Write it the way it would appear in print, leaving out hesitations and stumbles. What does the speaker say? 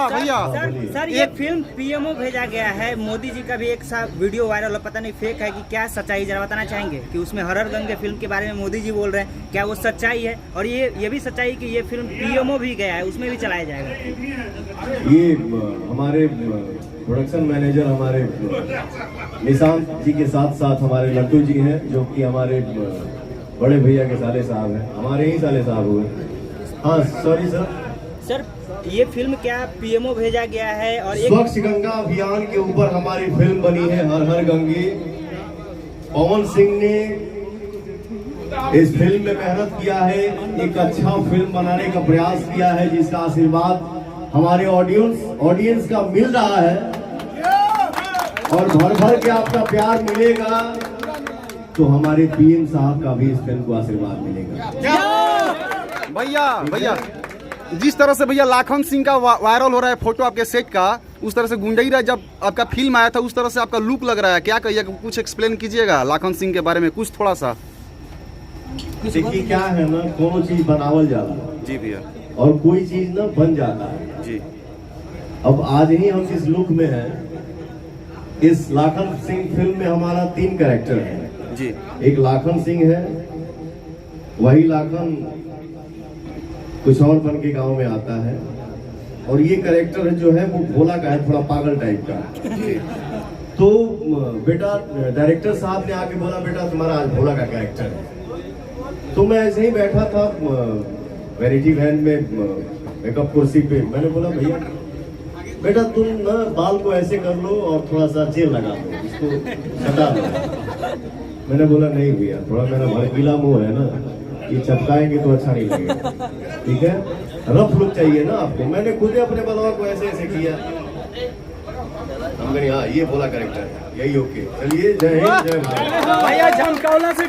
भैया सर ये film PMO भेजा गया है, मोदी जी का भी एक सा वीडियो वायरल है, पता नहीं फेक है कि क्या सच्चाई, जरा बताना चाहेंगे कि उसमें हरर गंगे फिल्म के बारे में मोदी जी बोल रहे हैं, क्या वो सच्चाई है? और ये भी सच्चाई कि ये फिल्म पीएमओ भी गया है, उसमें भी चलाया जाएगा? ये हमारे प्रोडक्शन मैनेजर हमारे निशांत जी के साथ साथ हमारे लड्डू जी हैं, जो कि हमारे बड़े भैया के साले साहब हैं, हमारे ही साले साहब हुए। हाँ सॉरी सर, ये फिल्म क्या पीएमओ भेजा गया है? और स्वच्छ गंगा अभियान के ऊपर हमारी फिल्म बनी है हर हर गंगे। पवन सिंह ने इस फिल्म में मेहनत किया है, एक अच्छा फिल्म बनाने का प्रयास किया है, जिसका आशीर्वाद हमारे ऑडियंस का मिल रहा है और भर भर के आपका प्यार मिलेगा तो हमारे पीएम साहब का भी इस फिल्म को आशीर्वाद मिलेगा। भैया जिस तरह से भैया लाखन सिंह का वायरल हो रहा है फोटो आपके सेट का, उस तरह से गुंडई रहा जब आपका फिल्म आया था उस तरह से आपका लुक लग रहा है, क्या कहिएगा? कुछ एक्सप्लेन कीजिएगा लाखन सिंह के बारे में कुछ थोड़ा सा। देखिए क्या है ना, कोनो चीज बनावल जाला जी भैया, और कोई चीज ना बन जाता है जी। अब आज ही हम इस लुक में हैं। इस लाखन सिंह फिल्म में हमारा 3 कैरेक्टर है जी। एक लाखन सिंह है, वही लाखन कुछ और बन के गांव में आता है, और ये कैरेक्टर जो है वो भोला का है, थोड़ा पागल टाइप का। तो बेटा डायरेक्टर साहब ने आके बोला बेटा तुम्हारा आज भोला का कैरेक्टर है। तो मैं ऐसे ही बैठा था वैनिटी वैन में मेकअप कुर्सी पे, मैंने बोला भैया बेटा तुम ना बाल को ऐसे कर लो और थोड़ा सा जेल लगा दो, इसको हटा दो। मैंने बोला नहीं भैया, थोड़ा मेरा भड़कीला मुंह है ना, ये चपकाएंगे तो अच्छा नहीं लगेगा, ठीक है, रफ लुक चाहिए ना आपको। मैंने खुद ही अपने बलवा को ऐसे ऐसे किया, हम कहीं हाँ ये बोला कैरेक्टर है, यही ओके। चलिए जय हिंद जय भारत। भैया झमकौला से